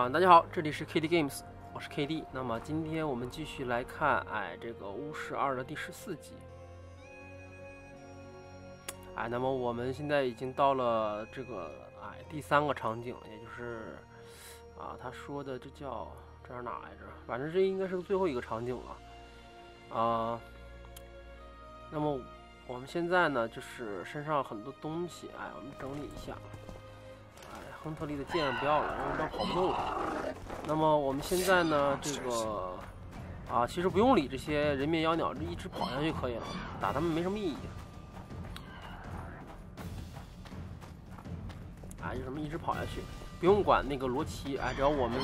大家好，这里是 KDGAMES， 我是 KD。那么今天我们继续来看，这个巫师2的第14集。那么我们现在已经到了这个第3个场景，也就是他说的这叫这是哪来着？反正这应该是最后一个场景了。那么我们现在呢，就是身上很多东西，我们整理一下。亨特利的剑不要了，因为这样跑不动了。那么我们现在呢，这个其实不用理这些人面妖鸟，一直跑下去就可以了，打他们没什么意义。就这么一直跑下去，不用管那个罗奇，只要我们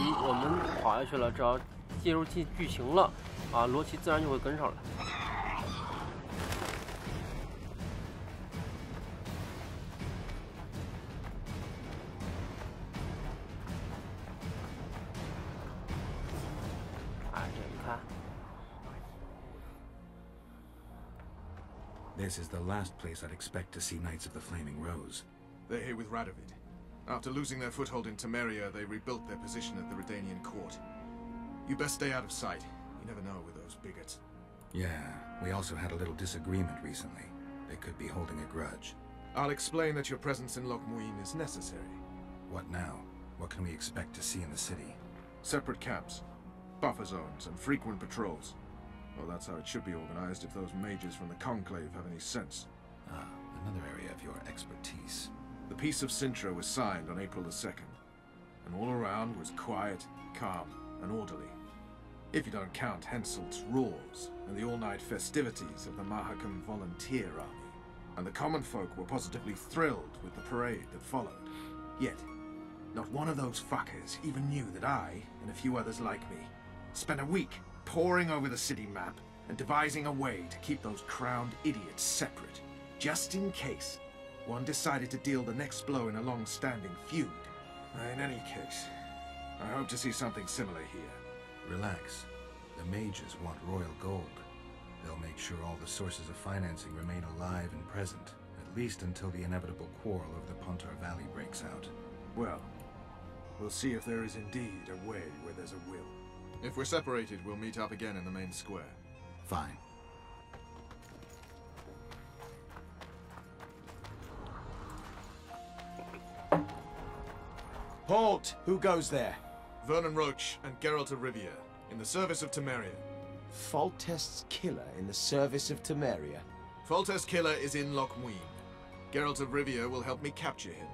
跑下去了，只要介入进剧情了，罗奇自然就会跟上来。This is the last place I'd expect to see Knights of the Flaming Rose. They're here with Radovid. After losing their foothold in Temeria, they rebuilt their position at the Redanian court. You best stay out of sight. You never know with those bigots. Yeah, we also had a little disagreement recently. They could be holding a grudge. I'll explain that your presence in Loch Muin is necessary. What now? What can we expect to see in the city? Separate camps, buffer zones, and frequent patrols. Well, that's how it should be organized if those mages from the Conclave have any sense. Another area of your expertise. The Peace of Sintra was signed on April the 2nd, and all around was quiet, calm, and orderly. If you don't count Henselt's roars and the all-night festivities of the Mahakam Volunteer Army. And the common folk were positively thrilled with the parade that followed. Yet, not one of those fuckers even knew that I, and a few others like me, spent a week poring over the city map and devising a way to keep those crowned idiots separate, just in case one decided to deal the next blow in a long-standing feud. In any case, I hope to see something similar here. Relax. The mages want royal gold. They'll make sure all the sources of financing remain alive and present, at least until the inevitable quarrel over the Puntar Valley breaks out. Well, we'll see if there is indeed a way where there's a will. If we're separated, we'll meet up again in the main square. Fine. Halt! Who goes there? Vernon Roach and Geralt of Rivia, in the service of Temeria. Foltest's killer in the service of Temeria. Foltest's killer is in Loch Muin. Geralt of Rivia will help me capture him.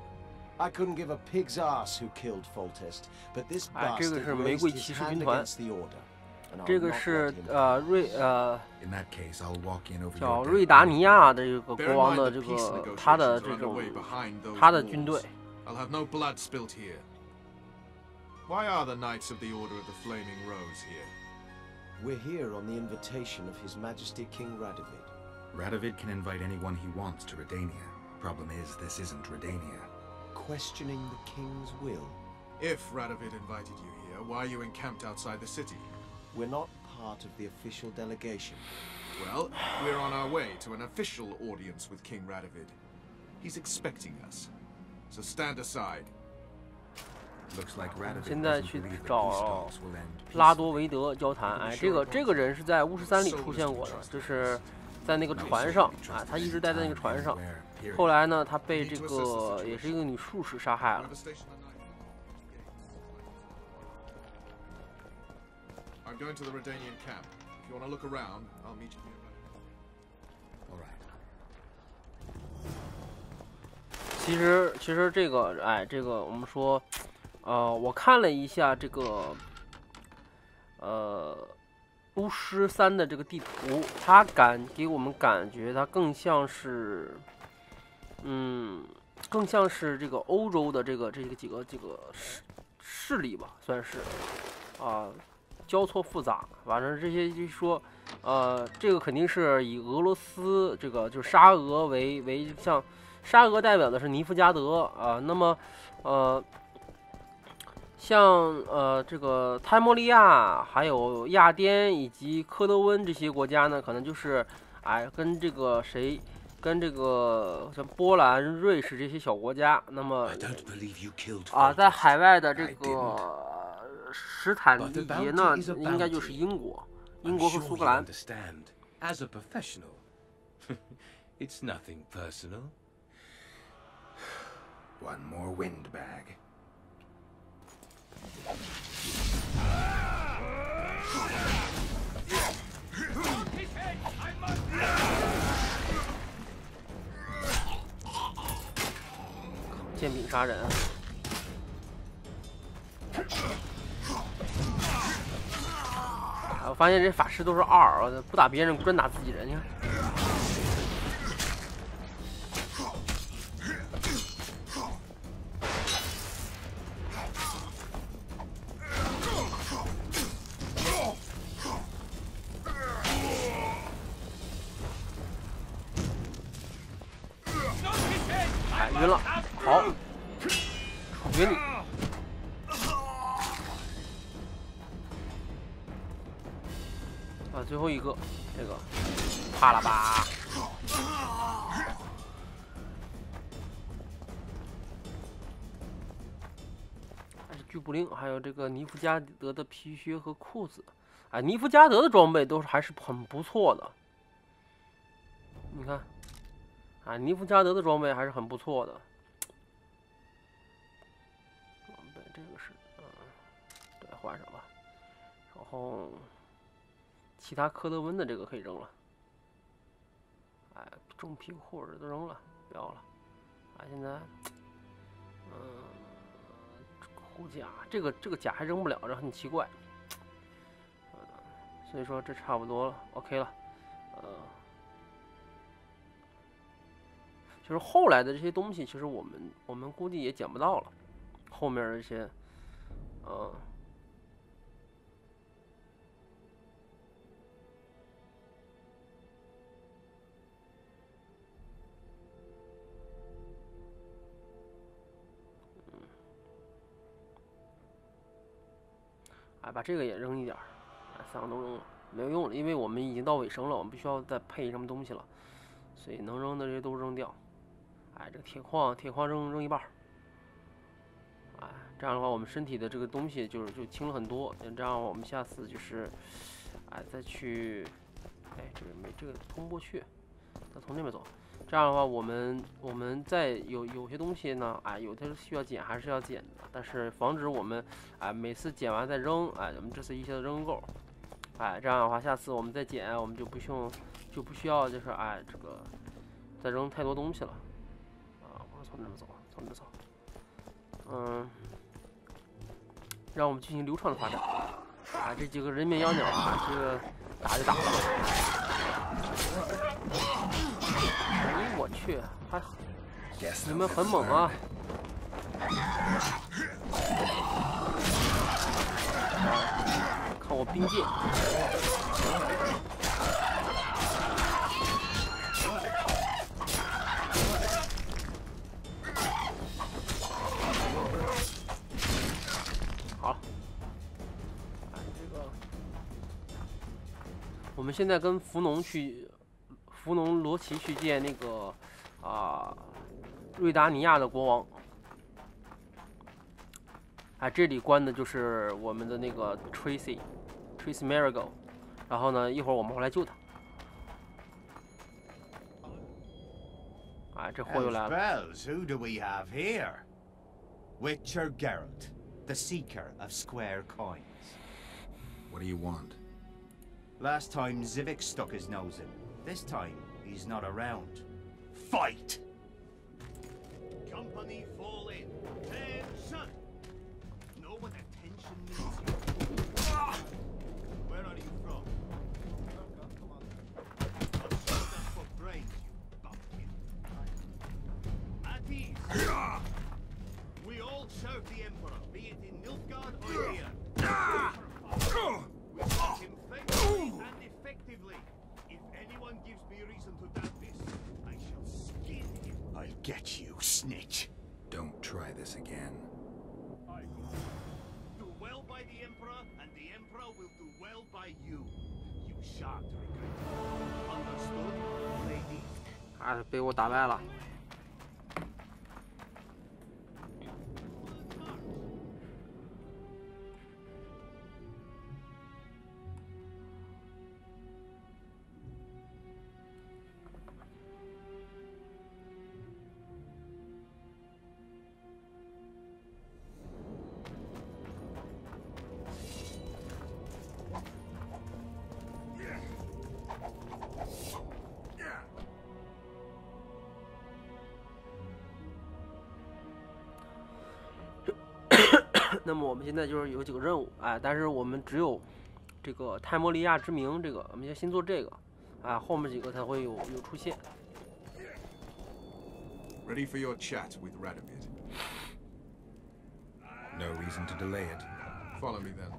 I couldn't give a pig's ass who killed Foltest, but this 这个 bastard 是玫 raised 瑰 his 骑士 hand 军团， against the order. And I'll 这个 not 是 let him. In that case, I'll walk in over 叫 your 瑞 dead 达 body. 尼亚的这个 Bear 国 in 王 mind 的 that 这 peace 个 negotiations 他的 are 这种 underway behind those 他的军队 walls. I'll have no blood spilt here. Why are the Knights of the Order of the Flaming Rose here? We're here on the invitation of His Majesty King Radovid. Radovid can invite anyone he wants to Redania. Problem is, this isn't Redania. Questioning the king's will. If Radovid invited you here, why are you encamped outside the city? We're not part of the official delegation. Well, we're on our way to an official audience with King Radovid. He's expecting us. So stand aside. Looks like Radovid 现在 doesn't 去 believe that 找 peace talks will end 拉 peacefully. 多维德交谈。哎，这个人是在巫师3里出现过的，就是在那个船上，哎，他一直待在那个船上。后来呢，他被这个也是一个女术士杀害了。 I'm going to the Redanian camp. If you want to look around, I'll meet you here. All right. 其实这个，哎，这个我们说，我看了一下这个，巫师3的这个地图，它给我们感觉它更像是，更像是这个欧洲的这几个势力吧，算是，交错复杂。反正这些就是说，这个肯定是以俄罗斯这个就是沙俄为像。 沙俄代表的是尼夫加德啊，那么像这个泰莫利亚、还有亚颠以及科德温这些国家呢，可能就是跟这个跟这个像波兰、瑞士这些小国家，那么在海外的这个史坦利杰呢，应该就是英国和苏格兰。 As a professional, it's nothing personal. One more windbag. 剑柄杀人。我发现这法师都是2，不打别人，专打自己人，你看。 晕了，好，处决你。最后一个，这个，啪啦吧。还是巨捕令，还有这个尼夫加德的皮靴和裤子。尼夫加德的装备还是很不错的。你看。 尼夫加德的装备还是很不错的。装备这个是，对，换上吧。然后，其他科德温的这个可以扔了。重皮裤都扔了，不要了。现在骨甲，这个甲还扔不了，这很奇怪。所以说这差不多了 ，OK 了。就是后来的这些东西，其实我们估计也捡不到了。后面这些，把这个也扔一点儿，3个都扔了，没有用了，因为我们已经到尾声了，我们不需要再配什么东西了，所以能扔的这些都扔掉。这个铁矿扔一半儿，这样的话我们身体的这个东西就轻了很多。这样我们下次就是，再去，这个通不过去，再从那边走。这样的话，我们再有些东西呢，有的需要捡还是要捡的，但是防止我们每次捡完再扔，我们这次一下子扔够，这样的话下次我们再捡，我们就不需要就是这个再扔太多东西了。我从这边走，从这边走，让我们进行流畅的发展。这几个人面妖鸟这个打就打了。我去，你们很猛啊！看我冰剑。好，这个我们现在跟福农罗奇去见那个瑞达尼亚的国王。这里关的就是我们的那个 Tracy Marigold， 然后呢，一会儿我们会来救他。这货又来了。Bells, who do we have here? Witcher Geralt, the seeker of square coins. What do you want? Last time Zivik stuck his nose in. This time he's not around. Fight! Company fall in. Attention! Know what attention means? Where are you from? Come on. I'll show them for brains, you bumpkin. At ease. We all serve the Emperor, be it in Nilfgaard or here. We serve him faithfully and effectively. If anyone gives me reason to doubt this, I shall skin him. I'll get you, snitch. Don't try this again. I do well by the Emperor, and the Emperor will do well by you. You shan't regret it. Understood, lady? 被我打败了。那么我们现在就是有几个任务，但是我们只有这个泰莫利亚之名，这个我们先做这个，后面几个才会有出现。Ready for your chat with Radomir. No reason to delay it. Follow me then.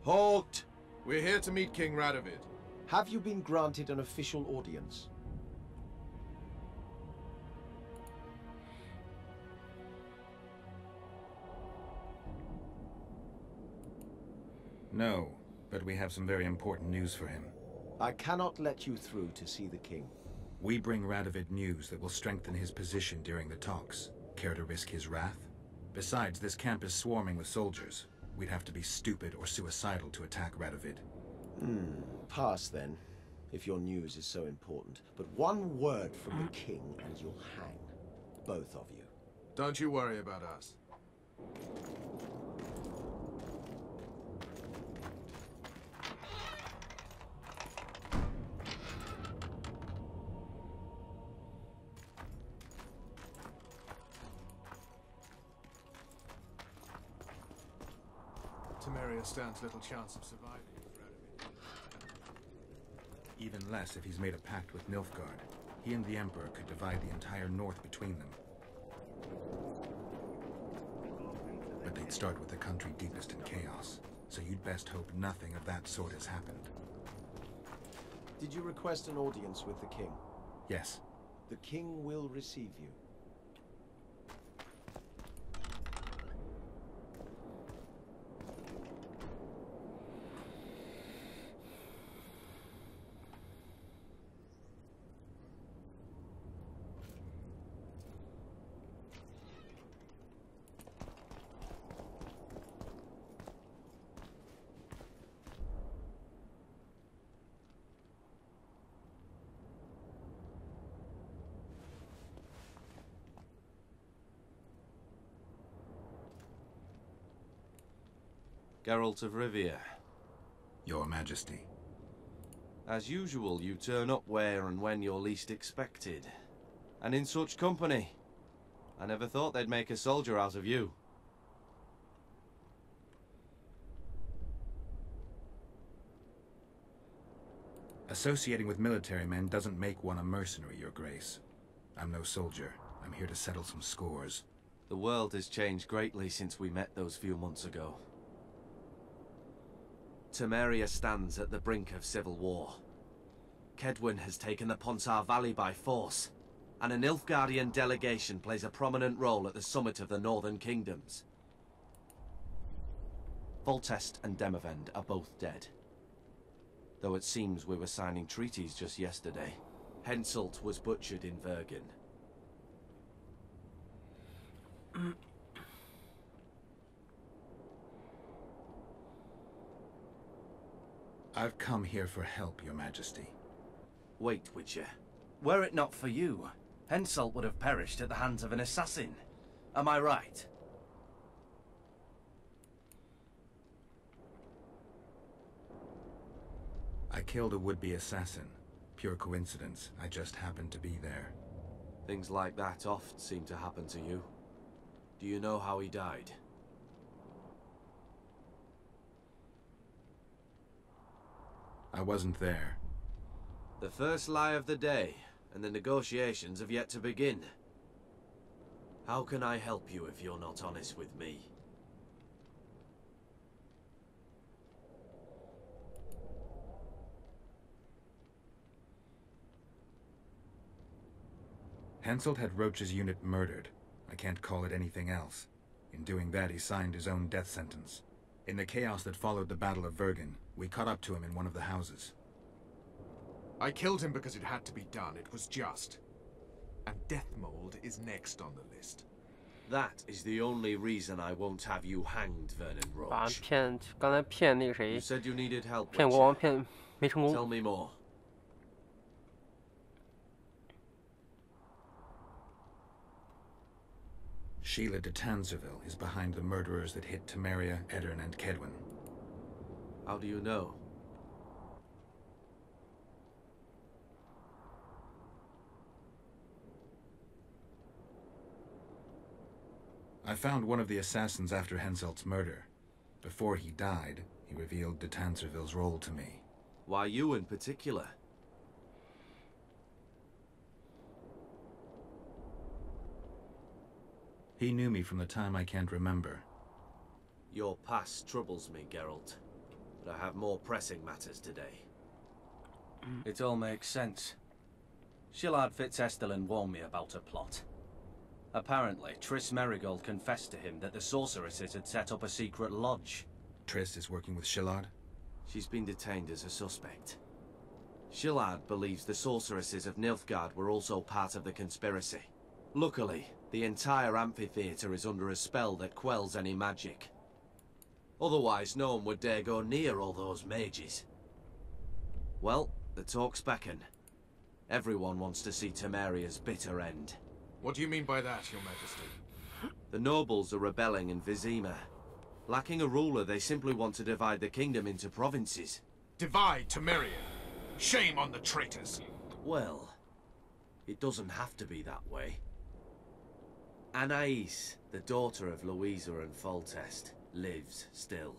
Halt! We're here to meet King Radovid. Have you been granted an official audience? No, but we have some very important news for him. I cannot let you through to see the king. We bring Radovid news that will strengthen his position during the talks. Care to risk his wrath? Besides, this camp is swarming with soldiers. We'd have to be stupid or suicidal to attack Radovid. Pass then, if your news is so important. But one word from the king and you'll hang. Both of you. Don't you worry about us. Temeria stands little chance of surviving without him. Even less if he's made a pact with Nilfgaard. He and the Emperor could divide the entire north between them. But they'd start with the country deepest in chaos, so you'd best hope nothing of that sort has happened. Did you request an audience with the king? Yes. The king will receive you. Geralt of Rivia. Your Majesty. As usual, you turn up where and when you're least expected. And in such company. I never thought they'd make a soldier out of you. Associating with military men doesn't make one a mercenary, Your Grace. I'm no soldier. I'm here to settle some scores. The world has changed greatly since we met those few months ago. Temeria stands at the brink of civil war. Kedwin has taken the Pontar Valley by force, and a Nilfgaardian delegation plays a prominent role at the summit of the Northern Kingdoms. Foltest and Demavend are both dead. Though it seems we were signing treaties just yesterday. Henselt was butchered in Vergen. I've come here for help, Your Majesty. Wait, Witcher. Were it not for you, Henselt would have perished at the hands of an assassin. Am I right? I killed a would-be assassin. Pure coincidence. I just happened to be there. Things like that oft seem to happen to you. Do you know how he died? I wasn't there. The first lie of the day, and the negotiations have yet to begin. How can I help you if you're not honest with me? Henselt had Roach's unit murdered. I can't call it anything else. In doing that, he signed his own death sentence. In the chaos that followed the Battle of Vergen, we caught up to him in one of the houses. I killed him because it had to be done. It was just. And Deathmold is next on the list. That is the only reason I won't have you hanged, Vernon 把 Roach. 骗，刚才骗那个谁 You，said you needed help. 骗国王 Witcher. 骗没成功。 Tell me more. Sheila de Tanzerville is behind the murderers that hit Temeria, Edirn, and Kedwin. How do you know? I found one of the assassins after Henselt's murder. Before he died, he revealed de Tanzerville's role to me. Why you in particular? He knew me from the time I can't remember. Your past troubles me, Geralt. But I have more pressing matters today. It all makes sense. Shillard Fitzestelin warned me about a plot. Apparently, Triss Merigold confessed to him that the sorceresses had set up a secret lodge. Triss is working with Shillard? She's been detained as a suspect. Shillard believes the sorceresses of Nilfgaard were also part of the conspiracy. Luckily, the entire amphitheater is under a spell that quells any magic. Otherwise, no one would dare go near all those mages. Well, the talk's beckon. Everyone wants to see Temeria's bitter end. What do you mean by that, Your Majesty? The nobles are rebelling in Vizima. Lacking a ruler, they simply want to divide the kingdom into provinces. Divide Temeria. Shame on the traitors. Well, it doesn't have to be that way. Anais, the daughter of Louisa and Foltest, lives still.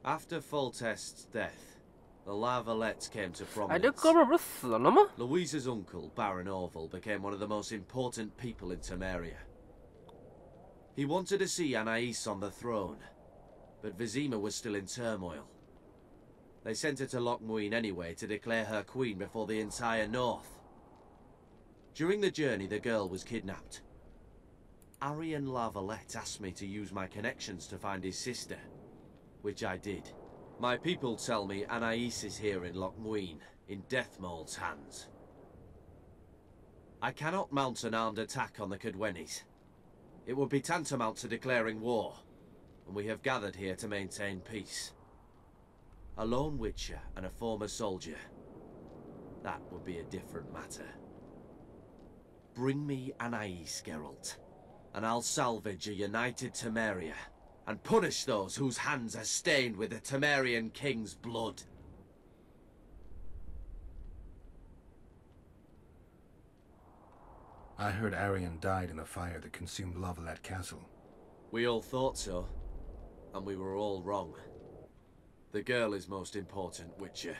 After Foltest's death, the Lavalettes came to 哎，这 prominence. 哥们儿不是死了吗？ Louisa's uncle, Baron Orville, became one of the most important people in Temeria. He wanted to see Anais on the throne, but Vizima was still in turmoil. They sent her to Lochmuin anyway to declare her queen before the entire north. During the journey, the girl was kidnapped. Arian Lavalette asked me to use my connections to find his sister, which I did. My people tell me Anais is here in Lochmuin, in Deathmold's hands. I cannot mount an armed attack on the Cadwennies. It would be tantamount to declaring war, and we have gathered here to maintain peace. A lone witcher and a former soldier. That would be a different matter. Bring me Anais, Geralt, and I'll salvage a united Temeria, and punish those whose hands are stained with the Temerian king's blood. I heard Arian died in a fire that consumed Lavalette Castle. We all thought so, and we were all wrong. The girl is most important, Witcher.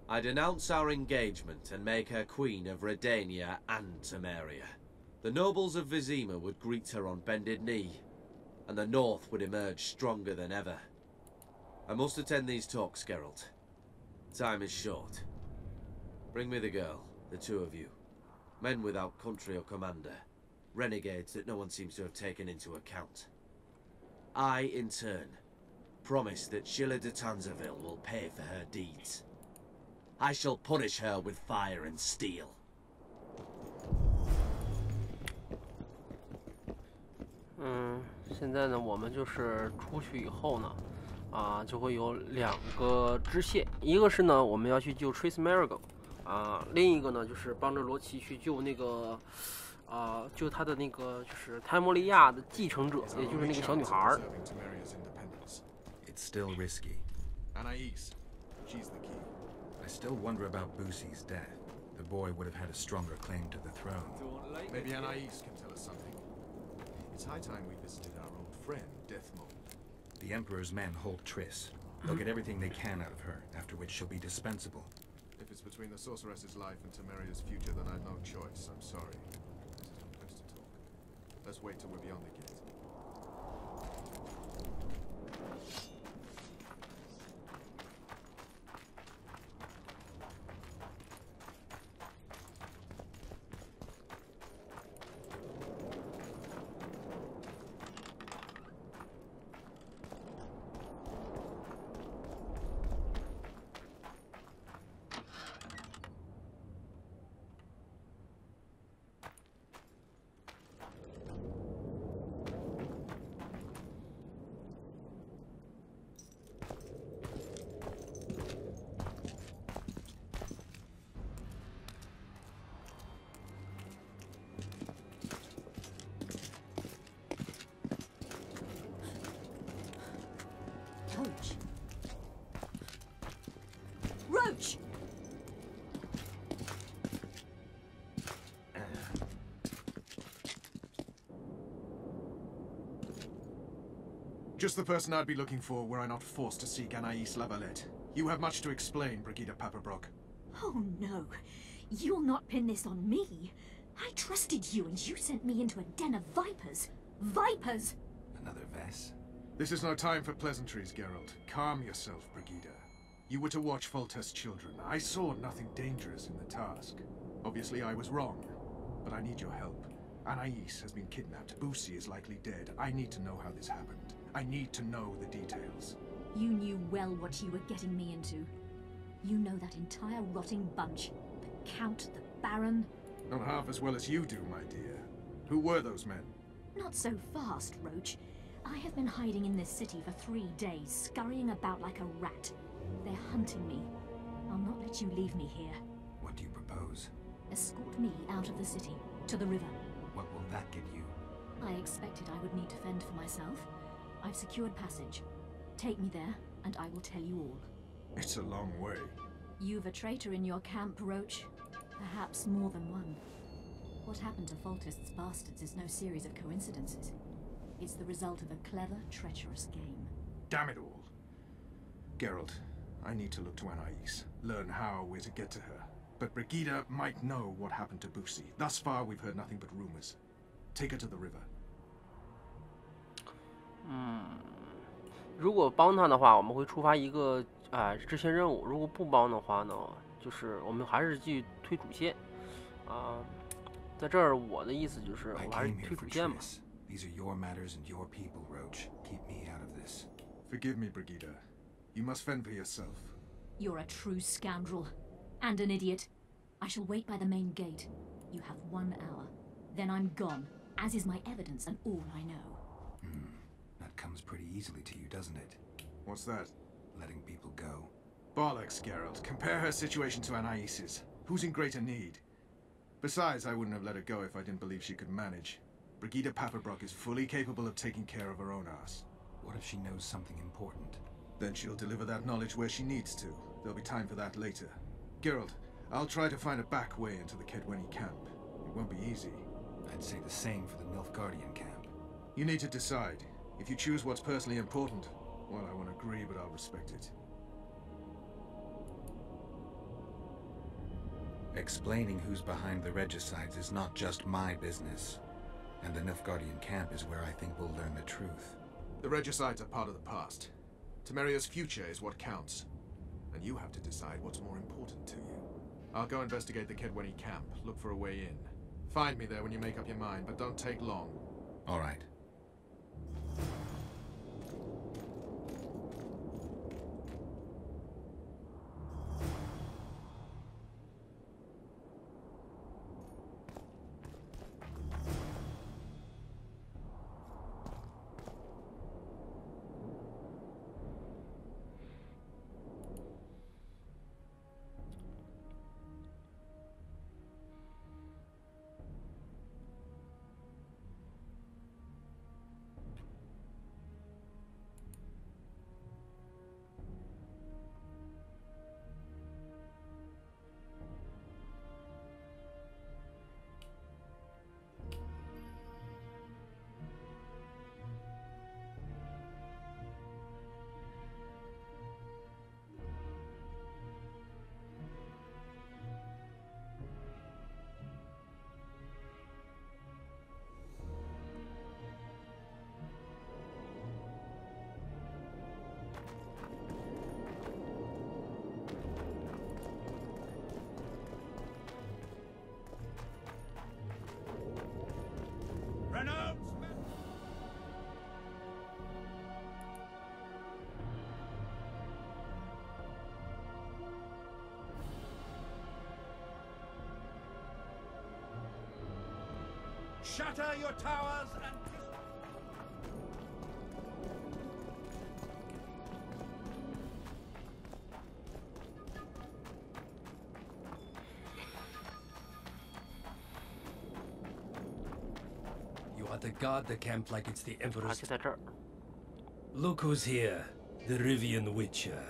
I denounce our engagement and make her queen of Redania and Temeria. The nobles of Vizima would greet her on bended knee, and the north would emerge stronger than ever. I must attend these talks, Geralt. Time is short. Bring me the girl, the two of you. Men without country or commander. Renegades that no one seems to have taken into account. I, in turn, promise that Sheila de Tanzaville will pay for her deeds. I shall punish her with fire and steel. 现在呢，我们就是出去以后呢，就会有2个支线，一个是呢，我们要去救 Triss Merigold，另一个呢，就是帮着罗奇去救那个，救他的那个就是泰莫利亚的继承者，也就是那个小女孩儿。It's still risky. Anais, she's the key. I still wonder about Boosie's death. The boy would have had a stronger claim to the throne. Maybe Anais can tell us something. It's high time we visited our old friend, Deathmold. The Emperor's men hold Triss. They'll get everything they can out of her, after which she'll be dispensable. If it's between the sorceress's life and Temeria's future, then I've no choice. I'm sorry. This is no place to talk. Let's wait till we're beyond the gate. Roach! Just the person I'd be looking for were I not forced to seek Anais Lavalette. You have much to explain, Brigida Paperbrook. Oh no, you'll not pin this on me. I trusted you and you sent me into a den of vipers. Vipers! Another Vess? This is no time for pleasantries, Geralt. Calm yourself, Brigida. You were to watch Foltest's children. I saw nothing dangerous in the task. Obviously, I was wrong. But I need your help. Anais has been kidnapped. Boosie is likely dead. I need to know how this happened. I need to know the details. You knew well what you were getting me into. You know that entire rotting bunch. The Count, the Baron. Not half as well as you do, my dear. Who were those men? Not so fast, Roach. I have been hiding in this city for 3 days, scurrying about like a rat. They're hunting me. I'll not let you leave me here. What do you propose? Escort me out of the city, to the river. What will that give you? I expected I would need to fend for myself. I've secured passage. Take me there, and I will tell you all. It's a long way. You've a traitor in your camp, Roach. Perhaps more than one. What happened to Foltest's bastards is no series of coincidences. It's the result of a clever, treacherous game. Damn it all. Geralt, I need to look to Anais, learn how we're to get to her. But Brigida might know what happened to Busi. Thus far, we've heard nothing but rumors. Take her to the river. 如果帮他的话，我们会触发一个支线任务；如果不帮的话呢，就是我们还是继续推主线。在这儿我的意思就是我们还是推主线嘛。These are your matters and your people, Roach. Keep me out of this. Forgive me, Brigida. You must fend for yourself. You're a true scoundrel. And an idiot. I shall wait by the main gate. You have 1 hour. Then I'm gone, as is my evidence and all I know. That comes pretty easily to you, doesn't it? What's that? Letting people go. Bollocks, Geralt. Compare her situation to Anais's. Who's in greater need? Besides, I wouldn't have let her go if I didn't believe she could manage. Brigida Paperbrock is fully capable of taking care of her own ass. What if she knows something important? Then she'll deliver that knowledge where she needs to. There'll be time for that later. Geralt, I'll try to find a back way into the Kedweni camp. It won't be easy. I'd say the same for the Nilfgaardian camp. You need to decide. If you choose what's personally important, well, I won't agree, but I'll respect it. Explaining who's behind the regicides is not just my business. And the Nilfgaardian camp is where I think we'll learn the truth. The regicides are part of the past. Temeria's future is what counts. And you have to decide what's more important to you. I'll go investigate the Kedweni camp, look for a way in. Find me there when you make up your mind, but don't take long. All right. Shatter your towers and... You are to guard the camp like it's the Emperor's... 就在这儿。 Look who's here. The Rivian Witcher.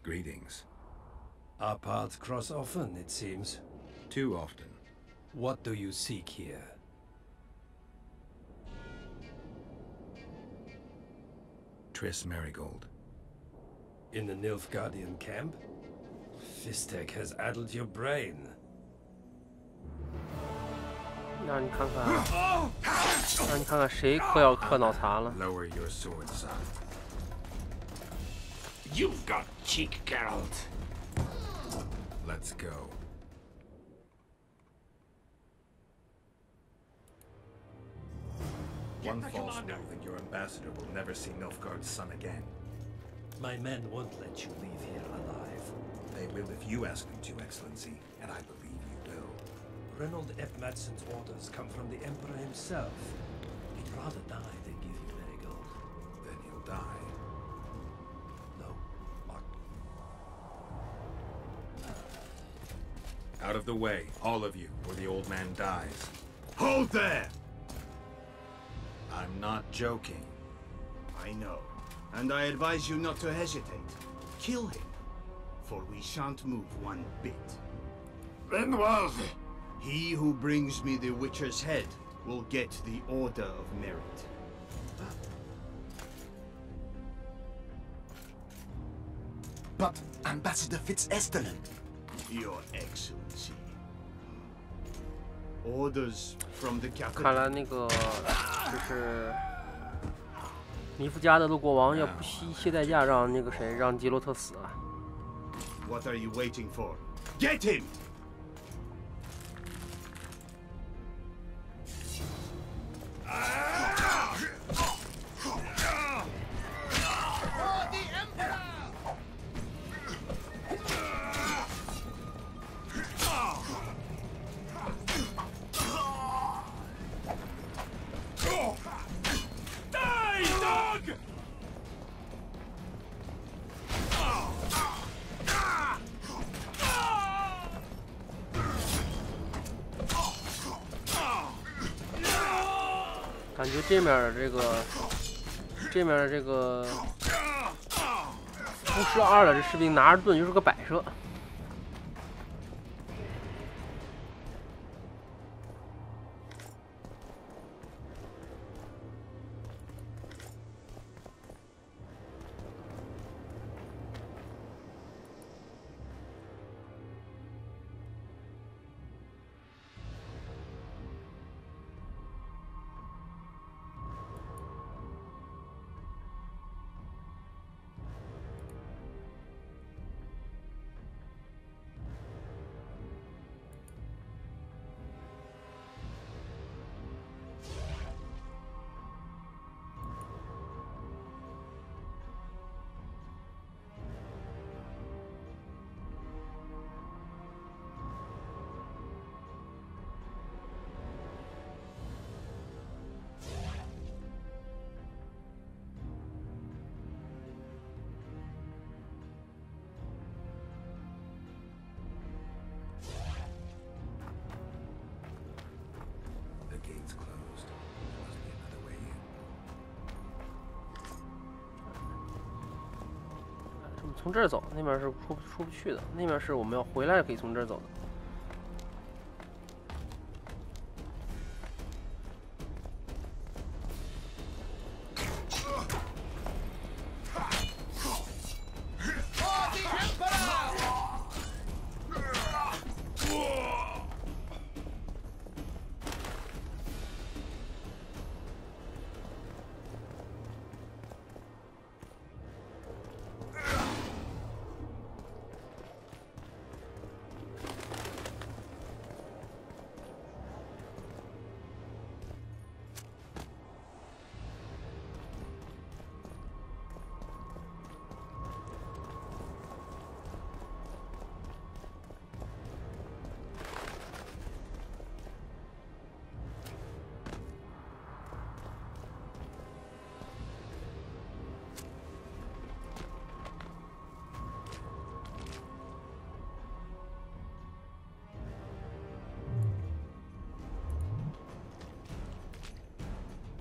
Greetings. Our paths cross often, it seems. Too often. What do you seek here? Triss Marigold. In the Nilfgaardian camp? Fistek has addled your brain. 让你看看，让你看看谁嗑药嗑脑残了。 Lower your sword, son. You've got cheek, Geralt. Let's go. One false move and your ambassador will never see Nilfgaard's son again. My men won't let you leave here alive. They will if you ask them to, Excellency, and I believe you will. Reynold F. Madsen's orders come from the Emperor himself. He'd rather die than give you Marigold. Then he'll die. No, what? Out of the way, all of you, or the old man dies. Hold there! I'm not joking. I know. And I advise you not to hesitate. Kill him. For we shan't move one bit. Renwald! He who brings me the Witcher's head will get the Order of Merit. But Ambassador Fitzesteren. Your Excellency. Orders from the 看 capital. 来那个就是尼夫加德的国王要不惜一切代价让那个谁让吉洛特死啊！ What are you waiting for? Get him! Die, dog! 感觉这面的这个巫师2的这士兵拿着盾就是个摆设。The gate's closed. There must be another way in. 从这儿走，那边是出不去的，那边是我们要回来可以从这儿走的。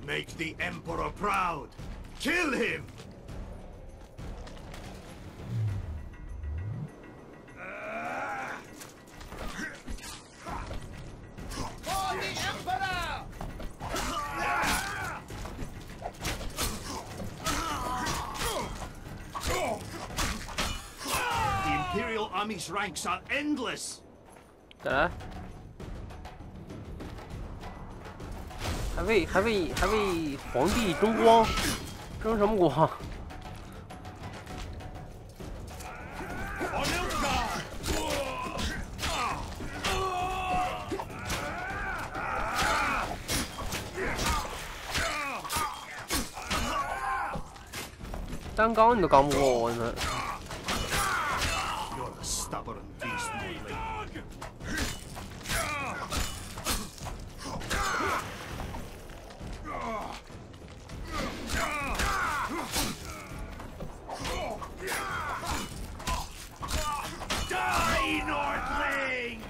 Make the Emperor proud! Kill him! For the Emperor! The Imperial Army's ranks are endless! 再来，还为皇帝争光，争什么光？ 单刚你都刚不过我呢。 You're a stubborn beast, Morley. Die, Nordling!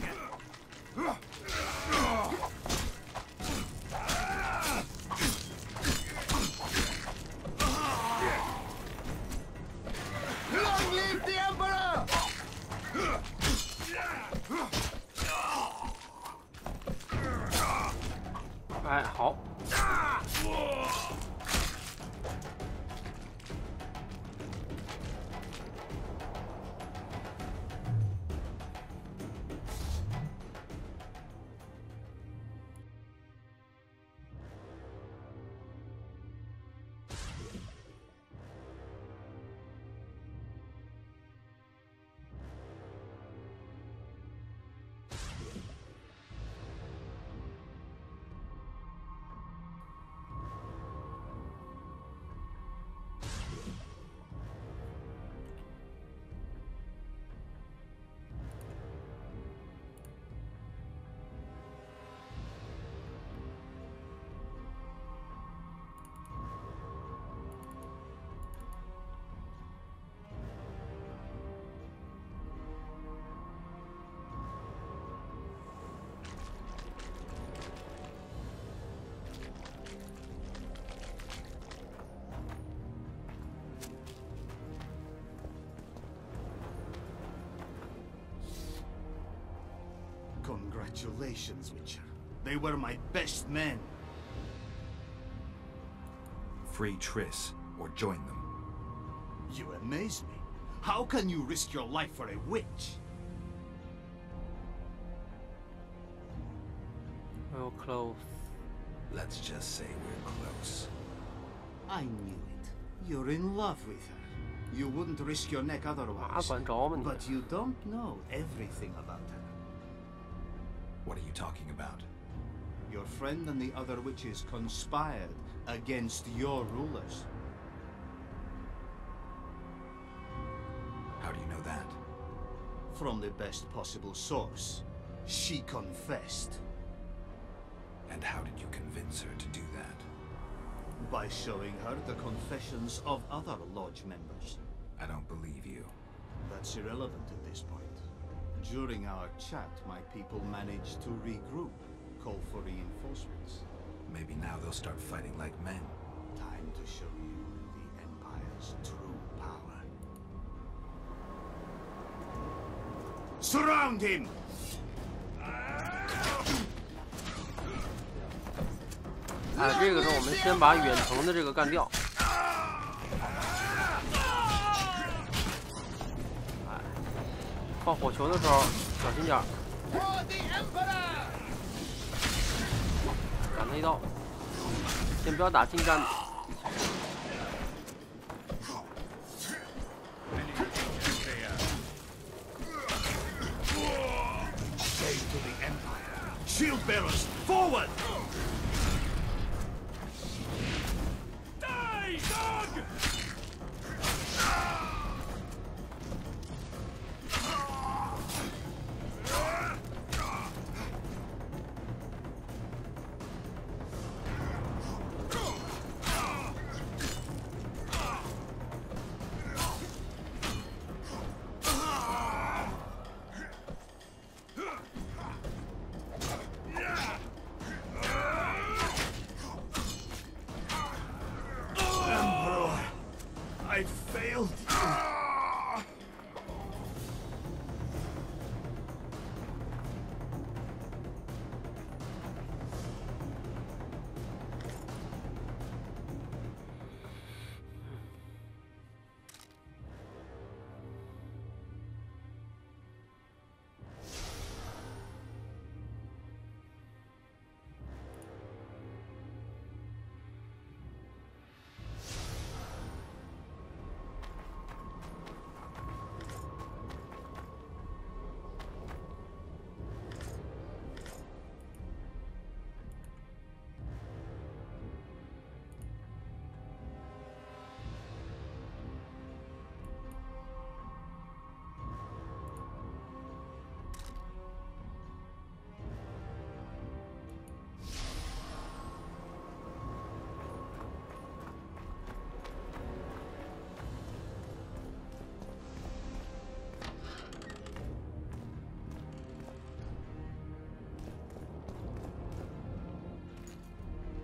Long live the Emperor! Congratulations, Witcher. They were my best men. Free Triss, or join them. You amaze me. How can you risk your life for a witch? Well, close. Let's just say we're close. I knew it. You're in love with her. You wouldn't risk your neck otherwise. But you don't know everything about her. What are you talking about? Your friend and the other witches conspired against your rulers. How do you know that? From the best possible source. She confessed. And how did you convince her to do that? By showing her the confessions of other lodge members. I don't believe you. That's irrelevant at this point. During our chat, my people managed to regroup, call for reinforcements. Maybe now they'll start fighting like men. Time to show you the Empire's true power. Surround him! 哎，这个时候我们先把远程的这个干掉。哎，放火球的时候小心点儿。赶他一刀，先不要打近战。Save to the Empire. Shield bearers, forward! Die, dog! I failed you.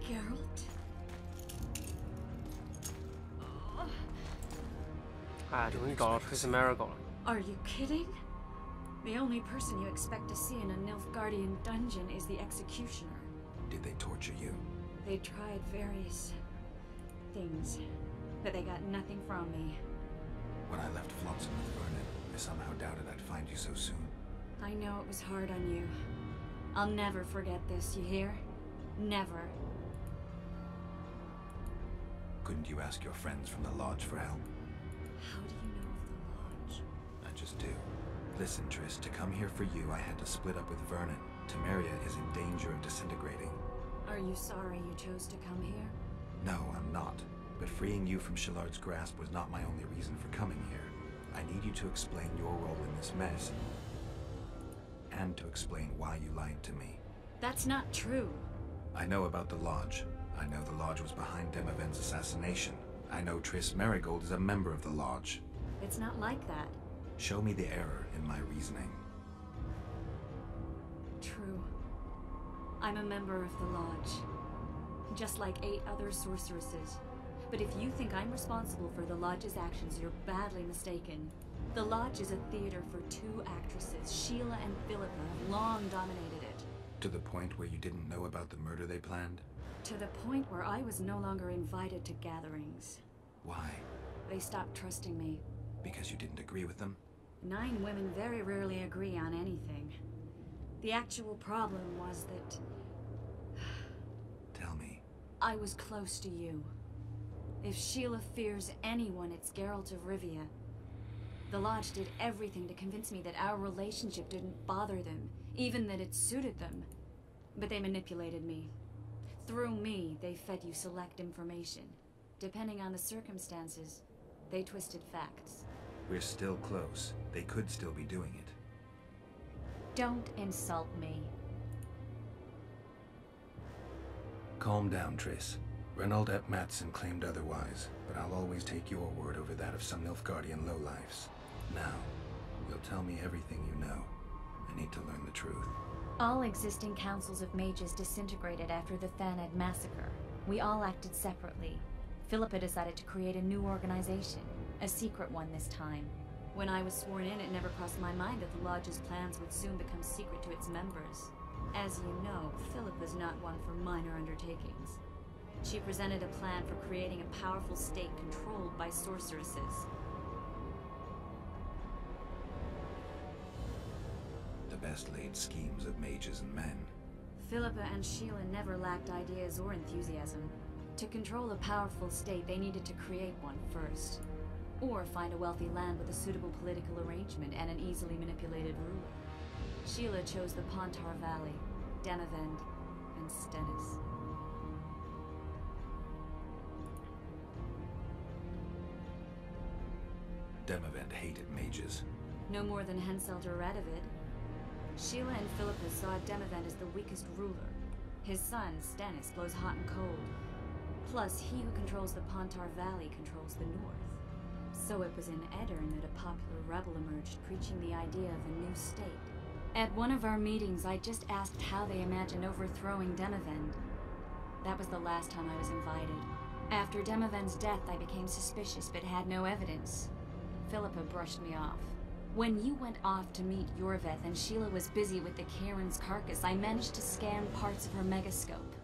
Geralt? 哎，终于找到 Triss Merigold 了。 Are you kidding? The only person you expect to see in a Nilfgaardian dungeon is the executioner. Did they torture you? They tried various things, but they got nothing from me. When I left Flotsam with Vernon, I somehow doubted I'd find you so soon. I know it was hard on you. I'll never forget this, you hear? Never. Couldn't you ask your friends from the Lodge for help? How do you know of the Lodge? I just do. Listen, Triss, to come here for you, I had to split up with Vernon. Temeria is in danger of disintegrating. Are you sorry you chose to come here? No, I'm not. But freeing you from Shillard's grasp was not my only reason for coming here. I need you to explain your role in this mess. And to explain why you lied to me. That's not true. I know about the Lodge. I know the Lodge was behind Demaven's assassination. I know Triss Merigold is a member of the Lodge. It's not like that. Show me the error in my reasoning. True. I'm a member of the Lodge. Just like 8 other sorceresses. But if you think I'm responsible for the Lodge's actions, you're badly mistaken. The Lodge is a theater for two actresses. Sheila and Philippa have long dominated it. To the point where you didn't know about the murder they planned? To the point where I was no longer invited to gatherings. Why? They stopped trusting me. Because you didn't agree with them? 9 women very rarely agree on anything. The actual problem was that... Tell me. I was close to you. If Sheila fears anyone, it's Geralt of Rivia. The Lodge did everything to convince me that our relationship didn't bother them, even that it suited them. But they manipulated me. Through me, they fed you select information. Depending on the circumstances, they twisted facts. We're still close. They could still be doing it. Don't insult me. Calm down, Triss. Reynold Ep Matson claimed otherwise, but I'll always take your word over that of some Nilfgaardian lowlifes. Now, you'll tell me everything you know. I need to learn the truth. All existing councils of mages disintegrated after the Thanad massacre. We all acted separately. Philippa decided to create a new organization, a secret one this time. When I was sworn in, it never crossed my mind that the Lodge's plans would soon become secret to its members. As you know, Philippa's not one for minor undertakings. She presented a plan for creating a powerful state controlled by sorceresses. The best laid schemes of mages and men. Philippa and Sheila never lacked ideas or enthusiasm. To control a powerful state, they needed to create one first. Or find a wealthy land with a suitable political arrangement and an easily manipulated ruler. Sheila chose the Pontar Valley, Demavend, and Stennis. Demavend hated mages. No more than Henselt or Radovid. Sheila and Philippa saw Demavend as the weakest ruler. His son, Stennis, blows hot and cold. Plus, he who controls the Pontar Valley controls the north. So it was in Edirn that a popular rebel emerged, preaching the idea of a new state. At one of our meetings, I just asked how they imagined overthrowing Demavend. That was the last time I was invited. After Demavend's death, I became suspicious, but had no evidence. Philippa brushed me off. When you went off to meet Yorveth and Sheila was busy with the Karen's carcass, I managed to scan parts of her megascope.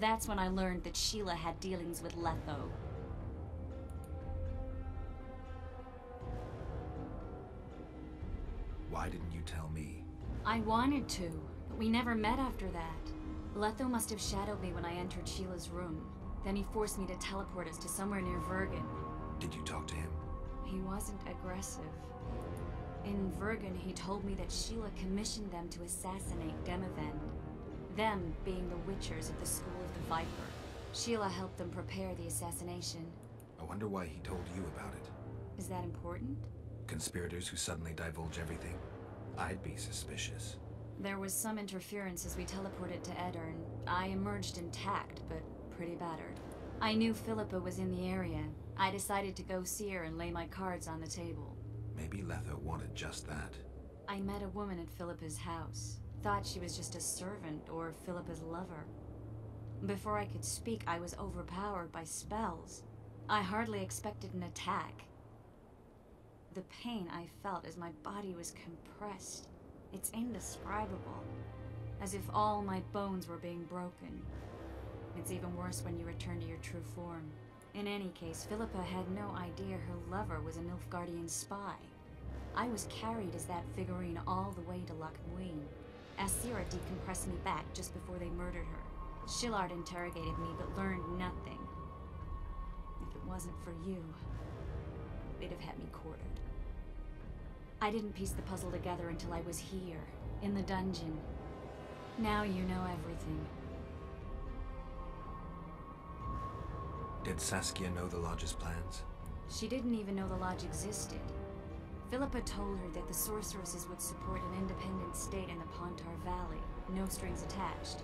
That's when I learned that Sheila had dealings with Letho. Why didn't you tell me? I wanted to, but we never met after that. Letho must have shadowed me when I entered Sheila's room. Then he forced me to teleport us to somewhere near Vergen. Did you talk to him? He wasn't aggressive. In Vergen, he told me that Sheila commissioned them to assassinate Demavend. Them being the Witchers at the School of the Viper. Sheila helped them prepare the assassination. I wonder why he told you about it. Is that important? Conspirators who suddenly divulge everything? I'd be suspicious. There was some interference as we teleported to Edirn. I emerged intact, but pretty battered. I knew Philippa was in the area. I decided to go see her and lay my cards on the table. Maybe Letho wanted just that. I met a woman at Philippa's house. Thought she was just a servant or Philippa's lover. Before I could speak, I was overpowered by spells. I hardly expected an attack. The pain I felt as my body was compressed. It's indescribable. As if all my bones were being broken. It's even worse when you return to your true form. In any case, Philippa had no idea her lover was a Nilfgaardian spy. I was carried as that figurine all the way to Loch Muin. Asira decompressed me back just before they murdered her. Shillard interrogated me but learned nothing. If it wasn't for you, they'd have had me quartered. I didn't piece the puzzle together until I was here, in the dungeon. Now you know everything. Did Saskia know the Lodge's plans? She didn't even know the Lodge existed. Philippa told her that the sorceresses would support an independent state in the Pontar Valley, no strings attached.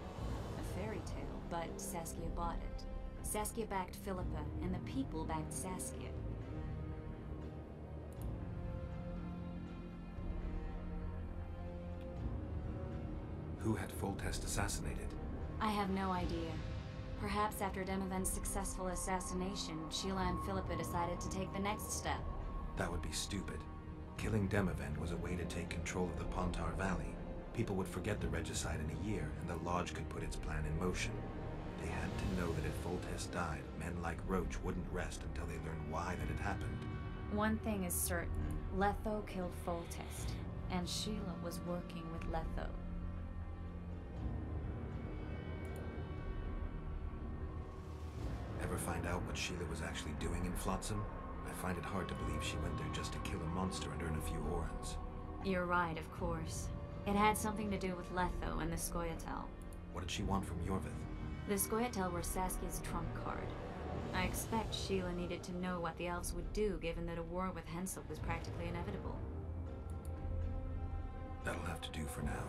A fairy tale, but Saskia bought it. Saskia backed Philippa, and the people backed Saskia. Who had Foltest assassinated? I have no idea. Perhaps after Demavend's successful assassination, Sheila and Philippa decided to take the next step. That would be stupid. Killing Demavend was a way to take control of the Pontar Valley. People would forget the regicide in a year, and the Lodge could put its plan in motion. They had to know that if Foltest died, men like Roach wouldn't rest until they learned why that had happened. One thing is certain. Letho killed Foltest, and Sheila was working with Letho. Ever find out what Sheila was actually doing in Flotsam? I find it hard to believe she went there just to kill a monster and earn a few orans. You're right, of course. It had something to do with Letho and the Scoia'tael. What did she want from Yorvith? The Scoia'tael were Saskia's trump card. I expect Sheila needed to know what the elves would do, given that a war with Hensel was practically inevitable. That'll have to do for now.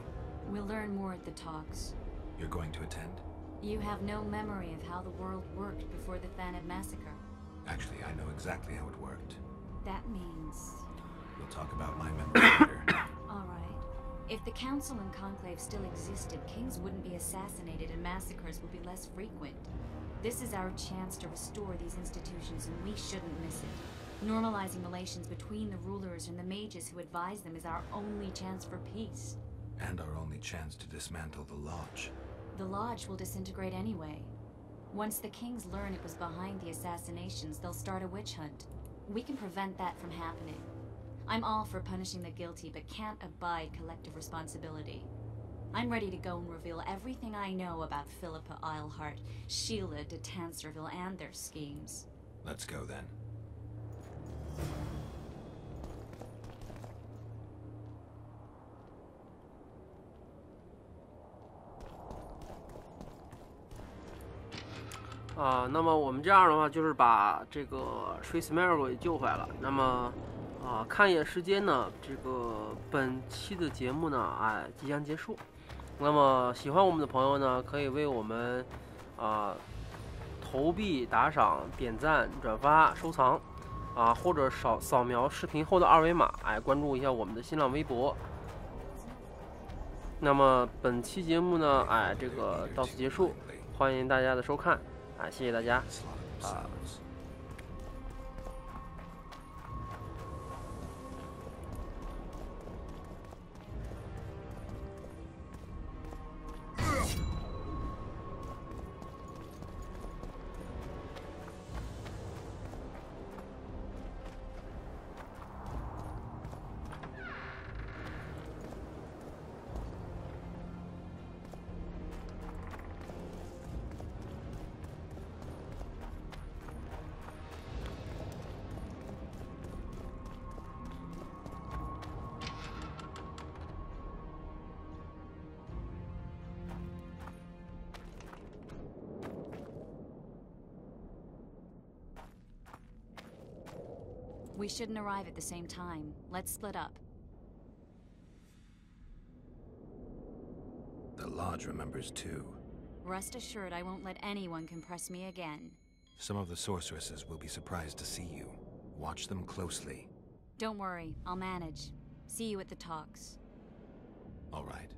We'll learn more at the talks. You're going to attend? You have no memory of how the world worked before the Thanid massacre. Actually, I know exactly how it worked. That means... We'll talk about my memory later. All right. If the Council and Conclave still existed, kings wouldn't be assassinated and massacres would be less frequent. This is our chance to restore these institutions, and we shouldn't miss it. Normalizing relations between the rulers and the mages who advise them is our only chance for peace. And our only chance to dismantle the Lodge. The Lodge will disintegrate anyway. Once the kings learn it was behind the assassinations, they'll start a witch hunt. We can prevent that from happening. I'm all for punishing the guilty, but can't abide collective responsibility. I'm ready to go and reveal everything I know about Philippa Eilhart, Sheila de Tanserville, and their schemes. Let's go then.那么我们这样的话，就是把这个水死梅尔给救回来了。那么，看一眼时间呢，这个本期的节目呢，即将结束。那么喜欢我们的朋友呢，可以为我们投币、打赏、点赞、转发、收藏或者扫描视频后的二维码，关注一下我们的新浪微博。那么本期节目呢，这个到此结束，欢迎大家的收看。谢谢大家。We shouldn't arrive at the same time. Let's split up. The Lodge remembers too. Rest assured I won't let anyone compress me again. Some of the sorceresses will be surprised to see you. Watch them closely. Don't worry, I'll manage. See you at the talks. All right.